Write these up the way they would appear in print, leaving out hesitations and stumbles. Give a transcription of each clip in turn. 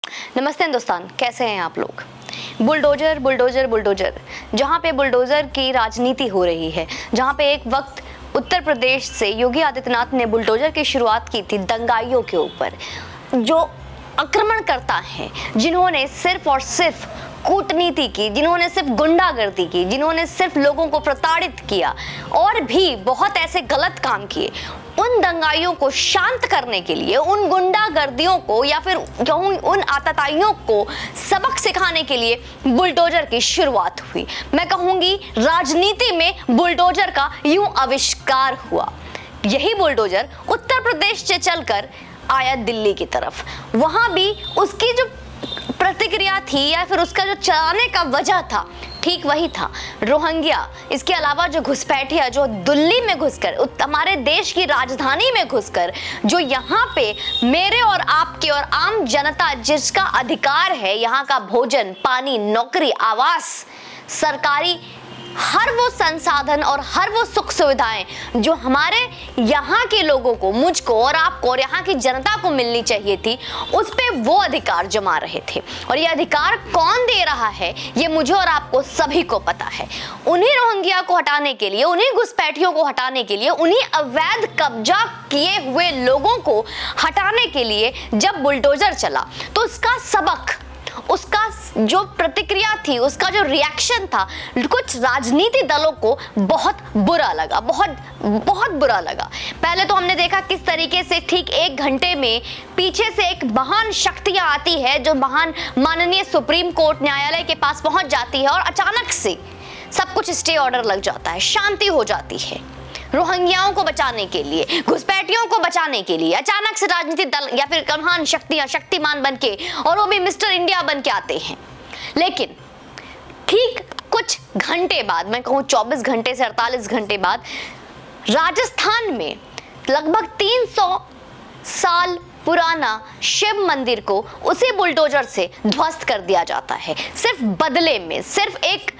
नमस्ते हिंदुस्तान, कैसे हैं आप लोग। बुलडोजर बुलडोजर बुलडोजर, जहाँ पे बुलडोजर की राजनीति हो रही है, जहाँ पे एक वक्त उत्तर प्रदेश से योगी आदित्यनाथ ने बुलडोजर की शुरुआत की थी दंगाइयों के ऊपर, जो आक्रमणकर्ता हैं, जिन्होंने सिर्फ और सिर्फ कूटनीति की, जिन्होंने सिर्फ गुंडागर्दी की, जिन्होंने सिर्फ लोगों को प्रताड़ित किया और भी बहुत ऐसे गलत काम किए, उन दंगाइयों को शांत करने के लिए, उन गुंडागर्दियों को या फिर कहूँ उन आतताइयों को सबक सिखाने के लिए बुलडोजर की शुरुआत हुई। मैं कहूँगी राजनीति में बुलडोजर का यूं आविष्कार हुआ। यही बुलडोजर उत्तर प्रदेश से चलकर आया दिल्ली की तरफ। वहां भी उसकी जो प्रतिक्रिया थी या फिर उसका जो चलाने का वजह था, ठीक वही था, रोहिंग्या। इसके अलावा जो घुसपैठिया जो दिल्ली में घुसकर, हमारे देश की राजधानी में घुसकर, जो यहाँ पे मेरे और आपके और आम जनता जिसका अधिकार है, यहाँ का भोजन, पानी, नौकरी, आवास, सरकारी हर वो संसाधन और हर वो सुख सुविधाएं जो हमारे यहाँ के लोगों को, मुझको और आपको और यहाँ की जनता को मिलनी चाहिए थी, उस पे वो अधिकार जमा रहे थे। और ये अधिकार कौन दे रहा है, ये मुझे और आपको सभी को पता है। उन्हीं रोहिंग्या को हटाने के लिए, उन्हीं घुसपैठियों को हटाने के लिए, उन्हीं अवैध कब्जा किए हुए लोगों को हटाने के लिए जब बुलडोजर चला तो उसका सबक, उसका जो प्रतिक्रिया थी, उसका जो रिएक्शन था, कुछ राजनीति दलों को बहुत बुरा लगा, बहुत बुरा लगा। पहले तो हमने देखा किस तरीके से ठीक 1 घंटे में पीछे से एक महान शक्तियां आती है, जो महान माननीय सुप्रीम कोर्ट न्यायालय के पास पहुंच जाती है और अचानक से सब कुछ स्टे ऑर्डर लग जाता है, शांति हो जाती है। रोहिंग्याओं को बचाने के लिए, घुसपैठियों को बचाने के लिए अचानक से राजनीतिक दल या फिर महान शक्तियां शक्तिमान बनके, और वो भी मिस्टर इंडिया बनके आते हैं। लेकिन ठीक कुछ घंटे बाद, मैं कहूँ 24 घंटे से 48 घंटे बाद, राजस्थान में लगभग 300 साल पुराना शिव मंदिर को उसी बुलडोजर से ध्वस्त कर दिया जाता है। सिर्फ बदले में, सिर्फ एक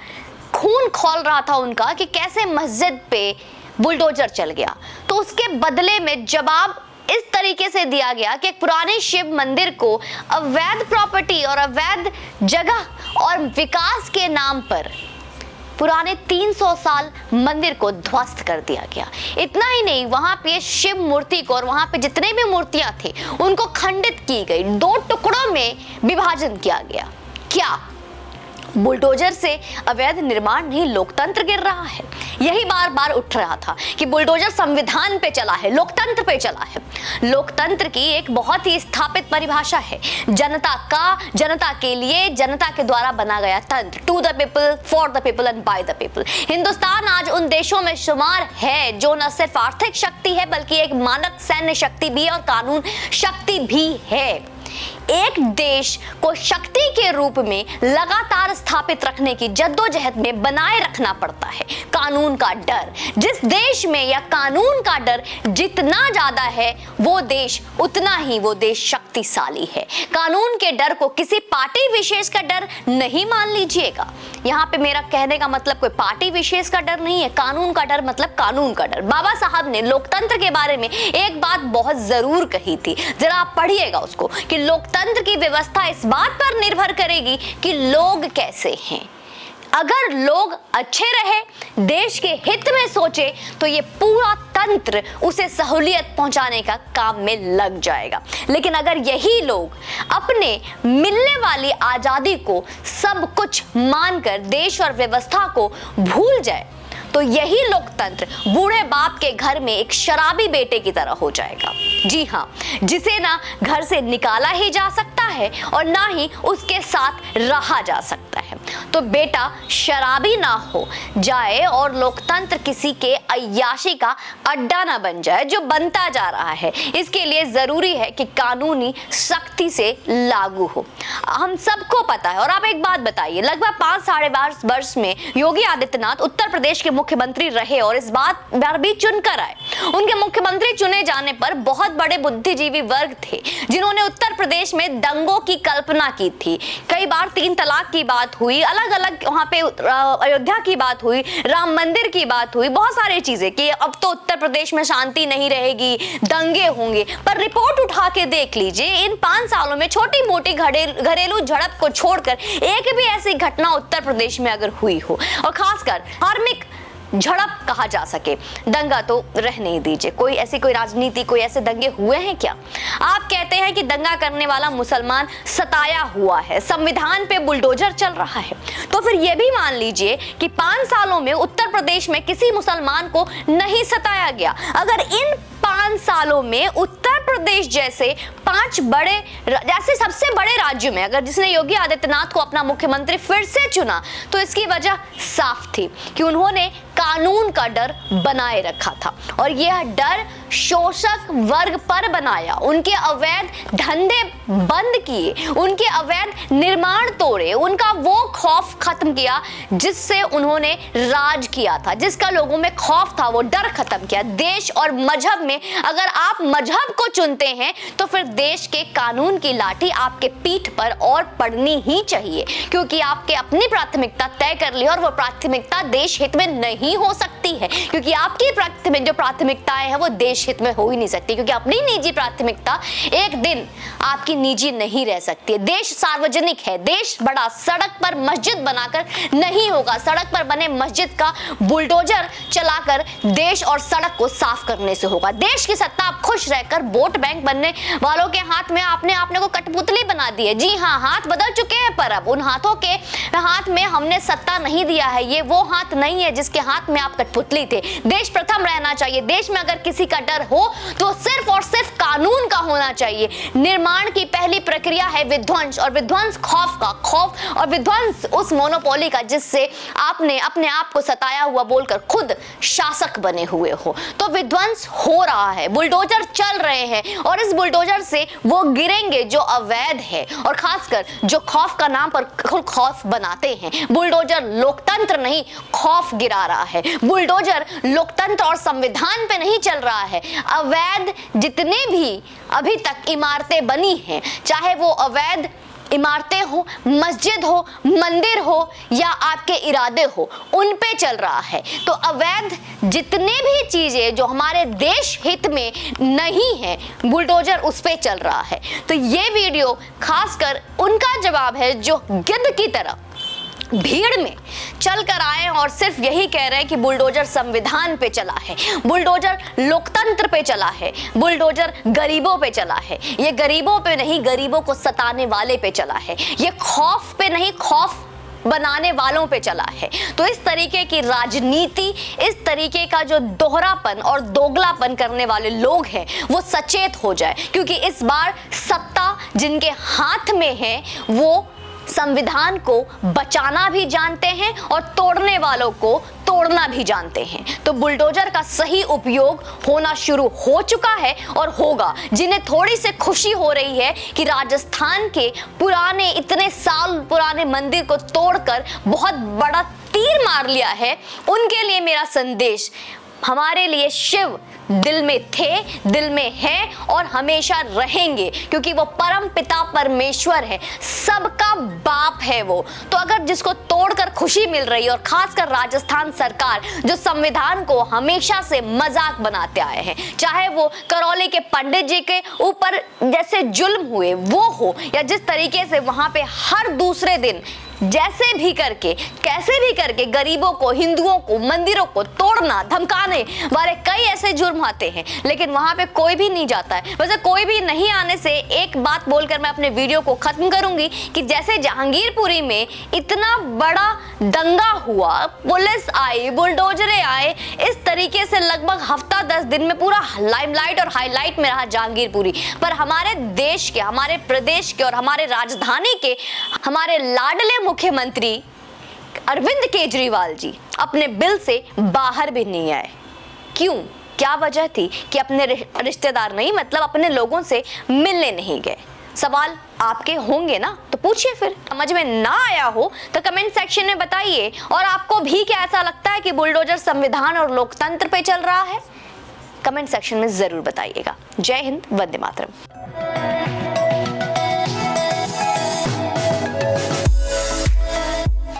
खून खौल रहा था उनका कि कैसे मस्जिद पे बुलडोजर चल गया, तो उसके बदले में जवाब इस तरीके से दिया गया कि एक पुराने शिव मंदिर को अवैध प्रॉपर्टी और अवैध जगह और विकास के नाम पर पुराने 300 साल मंदिर को ध्वस्त कर दिया गया। इतना ही नहीं, वहां पे शिव मूर्ति को और वहां पे जितने भी मूर्तियां थे उनको खंडित की गई, 2 टुकड़ों में विभाजन किया गया। क्या बुलडोजर से अवैध निर्माण नहीं, लोकतंत्र गिर रहा है? यही बार बार उठ रहा था कि बुलडोजर संविधान पे चला है, लोकतंत्र पे चला है। लोकतंत्र की एक बहुत ही स्थापित परिभाषा है, जनता का, जनता के लिए, जनता के द्वारा बना गया तंत्र, to the people, for the people and by the people. Hindustan आज उन देशों में शुमार है जो न सिर्फ आर्थिक शक्ति है बल्कि एक मानक सैन्य शक्ति भी और कानून शक्ति भी है। एक देश को शक्ति के रूप में लगातार स्थापित रखने की जद्दोजहद में बनाए रखना पड़ता है कानून का डर। जिस देश में यह कानून का डर जितना ज्यादा है, वो देश उतना ही वो देश शक्तिशाली है। कानून के डर को किसी पार्टी विशेष का डर नहीं मान लीजिएगा। यहाँ पे मेरा कहने का मतलब कोई पार्टी विशेष का डर नहीं है, कानून का डर मतलब कानून का डर। बाबा साहब ने लोकतंत्र के बारे में एक बात बहुत जरूर कही थी, जरा आप पढ़िएगा उसको, कि लोकतंत्र की व्यवस्था इस बात पर निर्भर करेगी कि लोग कैसे हैं। अगर लोग अच्छे रहे, देश के हित में सोचे, तो ये पूरा तंत्र उसे सहूलियत पहुंचाने का काम में लग जाएगा। लेकिन अगर यही लोग अपने मिलने वाली आजादी को सब कुछ मानकर देश और व्यवस्था को भूल जाए, तो यही लोकतंत्र बूढ़े बाप के घर में एक शराबी बेटे की तरह हो जाएगा। जी हाँ, जिसे ना घर से निकाला ही जा सकता है और ना ही उसके साथ रहा जा सकता है। तो बेटा शराबी ना हो जाए और लोकतंत्र किसी के अय्याशी का अड्डा ना बन जाए, जो बनता जा रहा है। इसके लिए जरूरी है कि कानूनी सख्ती से लागू हो। हम सबको पता है। और आप एक बात बताइए, लगभग 5 साढ़े 5 वर्ष में योगी आदित्यनाथ उत्तर प्रदेश के मुख्यमंत्री रहे और इस बार भी चुनकर आए। उनके मुख्यमंत्री चुने जाने पर बहुत बड़े बुद्धिजीवी वर्ग थे जिन्होंने उत्तर प्रदेश में दंगों की कल्पना की थी। कई बार 3 तलाक की बात हुई, अलग अलग वहां पे अयोध्या की बात हुई, राम मंदिर की बात हुई, बहुत सारी चीजें कि अब तो उत्तर प्रदेश में शांति नहीं रहेगी, दंगे होंगे। पर रिपोर्ट उठा के देख लीजिए, इन 5 सालों में छोटी मोटी घरेलू झड़प को छोड़कर एक भी ऐसी घटना उत्तर प्रदेश में अगर हुई हो, और खासकर धार्मिक झड़प कहा जा सके, दंगा तो रहने ही दीजिए, कोई राजनीति, कोई ऐसे दंगे हुए हैं क्या? आप कहते हैं कि दंगा करने वाला मुसलमान सताया हुआ है, संविधान पे बुलडोजर चल रहा है, तो फिर यह भी मान लीजिए कि 5 सालों में उत्तर प्रदेश में किसी मुसलमान को नहीं सताया गया। अगर इन 5 सालों में उत्तर प्रदेश जैसे 5 बड़े, जैसे सबसे बड़े राज्यों में अगर जिसने योगी आदित्यनाथ को अपना मुख्यमंत्री फिर से चुना, तो इसकी वजह साफ थी कि उन्होंने कानून का डर बनाए रखा था, और यह डर शोषक वर्ग पर बनाया, उनके अवैध धंधे बंद किए, उनके अवैध निर्माण तोड़े, उनका वो खौफ खत्म किया जिससे उन्होंने राज किया था, जिसका लोगों में खौफ था, वो डर खत्म किया। देश और मजहब में अगर आप मजहब को चुनते हैं तो फिर देश के कानून की लाठी आपके पीठ पर और पड़नी ही चाहिए, क्योंकि आपके अपनी प्राथमिकता तय कर ली और वो प्राथमिकता देश हित में नहीं हो सकती है, क्योंकि आपकी जो प्राथमिकताएं हैं वो देश हित में हो ही नहीं सकती, क्योंकि अपनी निजी प्राथमिकता एक दिन आपकी निजी नहीं रह सकती है। देश सार्वजनिक है, देश बड़ा, सड़क पर मस्जिद बनाकर नहीं होगा, सड़क पर बने मस्जिद का बुलडोजर चलाकर देश और सड़क को साफ करने से होगा। देश की सत्ता आप खुश रहकर वोट बैंक बनने वालों के हाथ में आपने को कठपुतली बना दी है। जी हाँ, हाथ बदल चुके हैं, पर अब उन हाथों के हाथ में हमने सत्ता नहीं दिया है, ये वो हाथ नहीं है जिसके हाथ में आप कठपुतली थे। देश प्रथम रहना चाहिए। देश में अगर किसी का डर हो तो सिर्फ और सिर्फ कानून का होना चाहिए। निर्माण की पहली प्रक्रिया है विध्वंस, और विध्वंस खौफ और विध्वंस उस मोनोपोली का जिससे आपने अपने आप को सताया हुआ बोलकर खुद शासक बने हुए हो। तो विध्वंस हो रहा है, बुलडोजर चल रहे हैं, और इस बुलडोजर से वो गिरेंगे जो अवैध है, और खासकर जो खौफ का नाम पर खौफ बनाते हैं। बुलडोजर लोकतंत्र नहीं, खौफ गिरा रहा है। बुलडोजर लोकतंत्र और संविधान पे नहीं चल रहा है। अवैध जितने भी अभी तक इमारतें बनी हैं, चाहे वो अवैध इमारतें हो, मस्जिद हो, मंदिर हो या आपके इरादे हो, उन पे चल रहा है। तो अवैध जितने भी चीजें जो हमारे देश हित में नहीं है, बुलडोजर उस पे चल रहा है। तो ये वीडियो खासकर उनका जवाब है जो गिद्ध की तरह भीड़ में चल कर आए और सिर्फ यही कह रहे हैं कि बुलडोजर संविधान पे चला है, बुलडोजर लोकतंत्र पे चला है, बुलडोजर गरीबों पे चला है। ये गरीबों पे नहीं, गरीबों को सताने वाले पे चला है। ये खौफ पे नहीं, खौफ बनाने वालों पे चला है। तो इस तरीके की राजनीति, इस तरीके का जो दोहरापन और दोगलापन करने वाले लोग हैं वो सचेत हो जाए, क्योंकि इस बार सत्ता जिनके हाथ में है वो संविधान को बचाना भी जानते हैं और तोड़ने वालों को तोड़ना भी जानते हैं। तो बुलडोजर का सही उपयोग होना शुरू हो चुका है और होगा। जिन्हें थोड़ी सी खुशी हो रही है कि राजस्थान के पुराने, इतने साल पुराने मंदिर को तोड़कर बहुत बड़ा तीर मार लिया है, उनके लिए मेरा संदेश, हमारे लिए शिव दिल में थे, दिल में है और हमेशा रहेंगे, क्योंकि वो परम पिता परमेश्वर है, सबका बाप है वो। तो अगर जिसको तोड़कर खुशी मिल रही है, और खासकर राजस्थान सरकार जो संविधान को हमेशा से मजाक बनाते आए हैं, चाहे वो करौली के पंडित जी के ऊपर जैसे जुल्म हुए वो हो, या जिस तरीके से वहां पे हर दूसरे दिन जैसे भी करके, कैसे भी करके गरीबों को, हिंदुओं को, मंदिरों को तोड़ना, धमकाने वाले कई ऐसे जुर्म आते हैं, लेकिन वहां पे कोई भी नहीं जाता है। वैसे कोई भी नहीं आने से एक बात बोलकर मैं अपने वीडियो को खत्म करूंगी कि जैसे जहांगीरपुरी में इतना बड़ा दंगा हुआ, पुलिस आई, बुलडोजरे आए, इस तरीके से लगभग हफ्ता 10 दिन में पूरा लाइमलाइट और हाईलाइट में रहा जहांगीरपुरी। पर हमारे देश के, हमारे प्रदेश के और हमारे राजधानी के हमारे लाडले मुख्यमंत्री अरविंद केजरीवाल जी अपने बिल से बाहर भी नहीं आए। क्यों? क्या वजह थी कि अपने रिश्तेदार नहीं, मतलब अपने लोगों से मिलने नहीं गए? सवाल आपके होंगे ना, तो पूछिए। फिर समझ में ना आया हो तो कमेंट सेक्शन में बताइए। और आपको भी क्या ऐसा लगता है कि बुलडोजर संविधान और लोकतंत्र पे चल रहा है? कमेंट सेक्शन में ज़रूर बताइएगा। जय हिंद, वंदे मातरम।